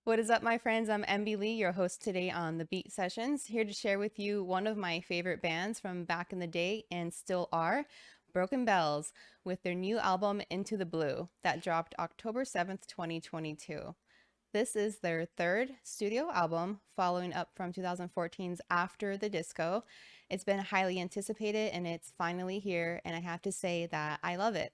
What is up, my friends? I'm MB Lee, your host today on the Beat Sessions, here to share with you one of my favorite bands from back in the day and still are, Broken Bells, with their new album Into the Blue that dropped October 7th, 2022. This is their third studio album, following up from 2014's After the Disco. It's been highly anticipated and it's finally here, and I have to say that I love it.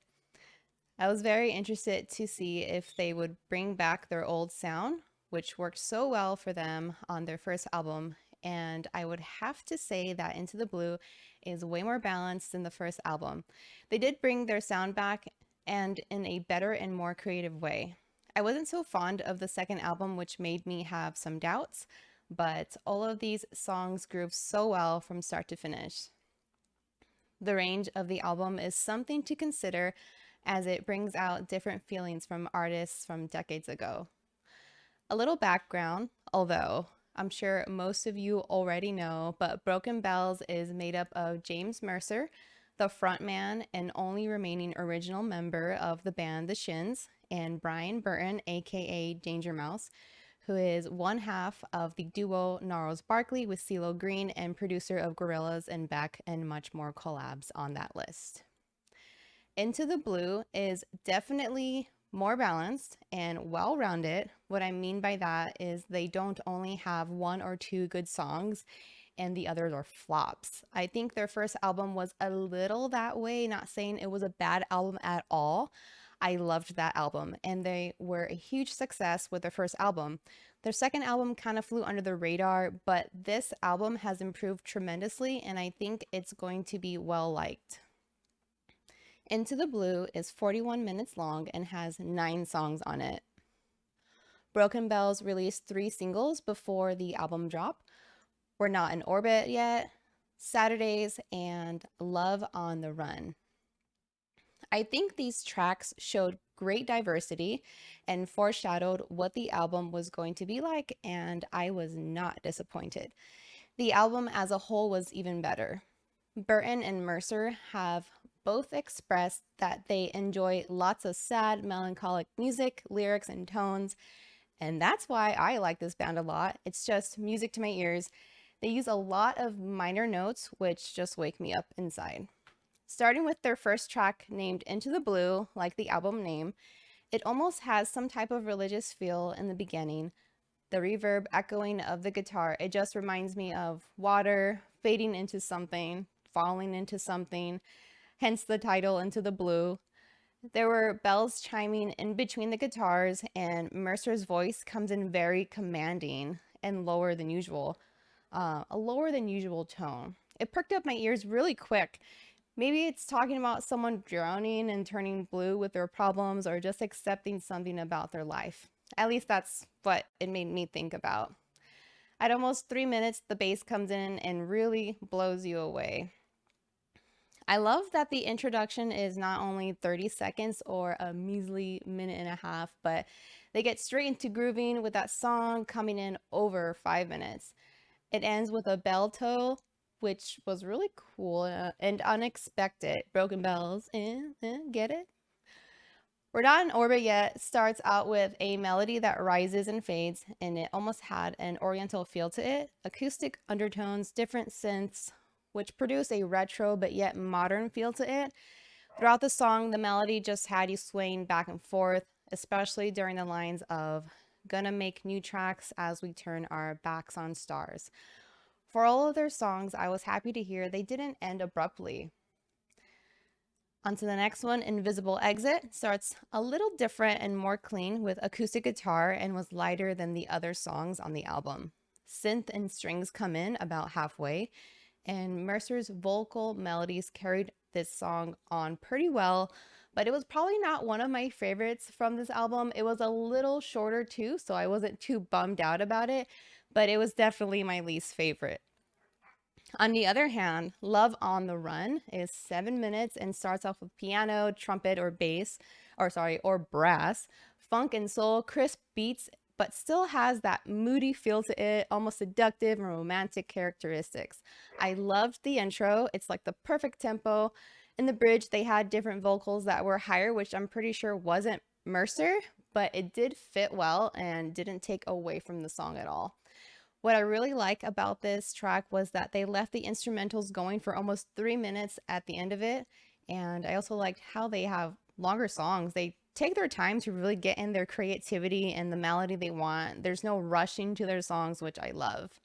I was very interested to see if they would bring back their old sound, which worked so well for them on their first album. And I would have to say that Into the Blue is way more balanced than the first album. They did bring their sound back and in a better and more creative way. I wasn't so fond of the second album, which made me have some doubts, but all of these songs groove so well from start to finish. The range of the album is something to consider as it brings out different feelings from artists from decades ago. A little background, although I'm sure most of you already know, but Broken Bells is made up of James Mercer, the frontman and only remaining original member of the band The Shins, and Brian Burton, aka Danger Mouse, who is one half of the duo Gnarls Barkley with CeeLo Green and producer of Gorillaz and Beck, and much more collabs on that list. Into the Blue is definitely more balanced and well-rounded. What I mean by that is they don't only have one or two good songs and the others are flops. I think their first album was a little that way, not saying it was a bad album at all. I loved that album and they were a huge success with their first album. Their second album kind of flew under the radar, but this album has improved tremendously and I think it's going to be well liked. Into the Blue is 41 minutes long and has 9 songs on it. Broken Bells released 3 singles before the album drop. We're Not in Orbit Yet, Saturdays, and Love on the Run. I think these tracks showed great diversity and foreshadowed what the album was going to be like, and I was not disappointed. The album as a whole was even better. Burton and Mercer have both expressed that they enjoy lots of sad, melancholic music, lyrics, and tones, and that's why I like this band a lot. It's just music to my ears. They use a lot of minor notes, which just wake me up inside. Starting with their first track named Into the Blue, like the album name, it almost has some type of religious feel in the beginning. The reverb echoing of the guitar, it just reminds me of water fading into something, falling into something, hence the title Into the Blue. There were bells chiming in between the guitars, and Mercer's voice comes in very commanding and lower than usual, a lower than usual tone. It perked up my ears really quick. Maybe it's talking about someone drowning and turning blue with their problems, or just accepting something about their life. At least that's what it made me think about. At almost 3 minutes, the bass comes in and really blows you away. I love that the introduction is not only 30 seconds or a measly minute and a half, but they get straight into grooving with that song coming in over 5 minutes. It ends with a bell toll, which was really cool and unexpected. Broken Bells, get it? We're Not in Orbit Yet starts out with a melody that rises and fades, and it almost had an oriental feel to it. Acoustic undertones, different synths, which produce a retro but yet modern feel to it. Throughout the song, the melody just had you swaying back and forth, especially during the lines of "Gonna make new tracks as we turn our backs on stars." For all of their songs, I was happy to hear they didn't end abruptly. On to the next one, Invisible Exit starts a little different and more clean with acoustic guitar and was lighter than the other songs on the album. Synth and strings come in about halfway, and Mercer's vocal melodies carried this song on pretty well, but it was probably not one of my favorites from this album. It was a little shorter too, so I wasn't too bummed out about it, but it was definitely my least favorite. On the other hand, Love on the Run is 7 minutes and starts off with piano, trumpet, or bass, or brass, funk and soul, crisp beats, but still has that moody feel to it, almost seductive and romantic characteristics. I loved the intro. It's like the perfect tempo. In the bridge, they had different vocals that were higher, which I'm pretty sure wasn't Mercer, but it did fit well and didn't take away from the song at all. What I really like about this track was that they left the instrumentals going for almost 3 minutes at the end of it. And I also liked how they have longer songs. They take their time to really get in their creativity and the melody they want. There's no rushing to their songs, which I love.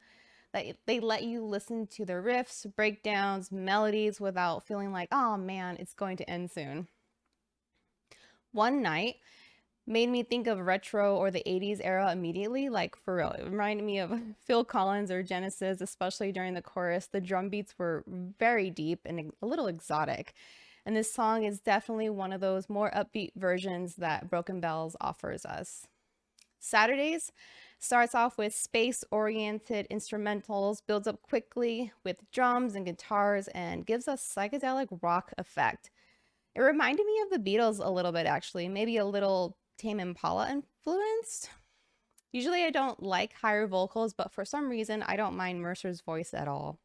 They let you listen to their riffs, breakdowns, melodies without feeling like, oh man, it's going to end soon. One Night made me think of retro or the 80s era immediately, like for real. It reminded me of Phil Collins or Genesis, especially during the chorus. The drum beats were very deep and a little exotic. And this song is definitely one of those more upbeat versions that Broken Bells offers us. Saturdays starts off with space-oriented instrumentals, builds up quickly with drums and guitars, and gives us psychedelic rock effect. It reminded me of the Beatles a little bit, actually, maybe a little Tame Impala influenced. Usually I don't like higher vocals, but for some reason I don't mind Mercer's voice at all.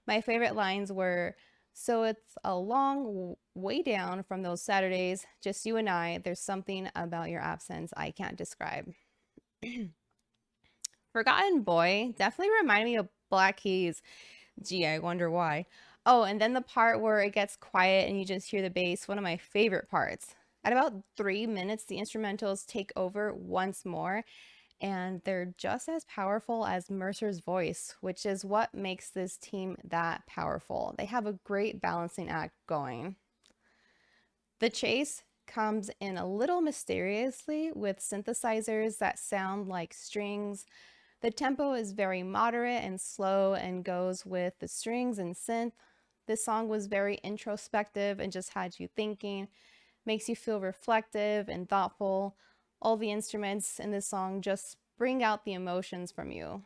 My favorite lines were, "So it's a long way down from those Saturdays, just you and I. There's something about your absence I can't describe." Forgotten Boy definitely reminded me of Black Keys. Gee, I wonder why. Oh, and then the part where it gets quiet and you just hear the bass, one of my favorite parts. At about 3 minutes, the instrumentals take over once more, and they're just as powerful as Mercer's voice, which is what makes this team that powerful. They have a great balancing act going. The chase comes in a little mysteriously with synthesizers that sound like strings. The tempo is very moderate and slow and goes with the strings and synth. This song was very introspective and just had you thinking, makes you feel reflective and thoughtful. All the instruments in this song just bring out the emotions from you.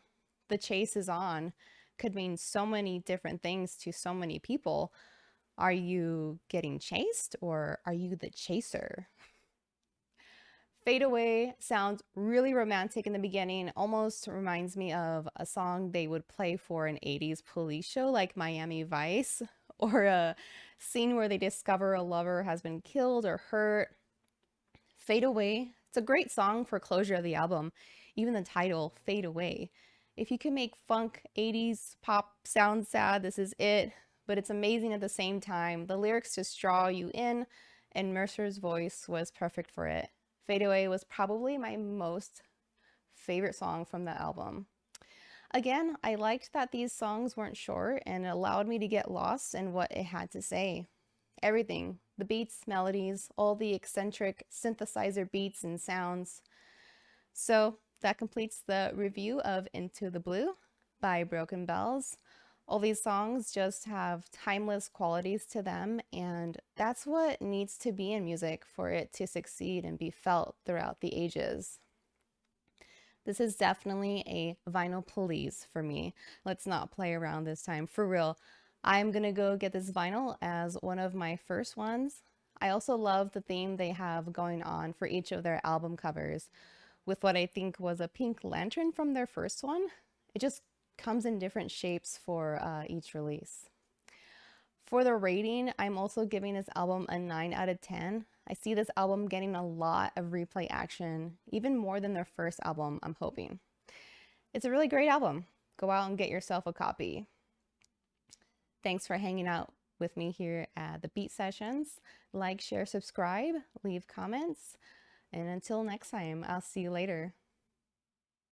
The chase is on could mean so many different things to so many people. Are you getting chased or are you the chaser? Fade Away sounds really romantic in the beginning, almost reminds me of a song they would play for an 80s police show like Miami Vice, or a scene where they discover a lover has been killed or hurt. Fade Away, it's a great song for closure of the album, even the title, Fade Away. If you can make funk 80s pop sound sad, this is it, but it's amazing at the same time. The lyrics just draw you in, and Mercer's voice was perfect for it. Fade Away was probably my most favorite song from the album. Again, I liked that these songs weren't short and it allowed me to get lost in what it had to say. Everything, the beats, melodies, all the eccentric synthesizer beats and sounds. So that completes the review of Into the Blue by Broken Bells. All these songs just have timeless qualities to them, and that's what needs to be in music for it to succeed and be felt throughout the ages. This is definitely a vinyl please for me. Let's not play around this time, for real. I'm gonna go get this vinyl as one of my first ones. I also love the theme they have going on for each of their album covers, with what I think was a pink lantern from their first one. It just comes in different shapes for each release. For the rating, I'm also giving this album a 9 out of 10. I see this album getting a lot of replay action, even more than their first album, I'm hoping. It's a really great album. Go out and get yourself a copy. Thanks for hanging out with me here at the Beat Sessions. Like, share, subscribe, leave comments, and until next time, I'll see you later.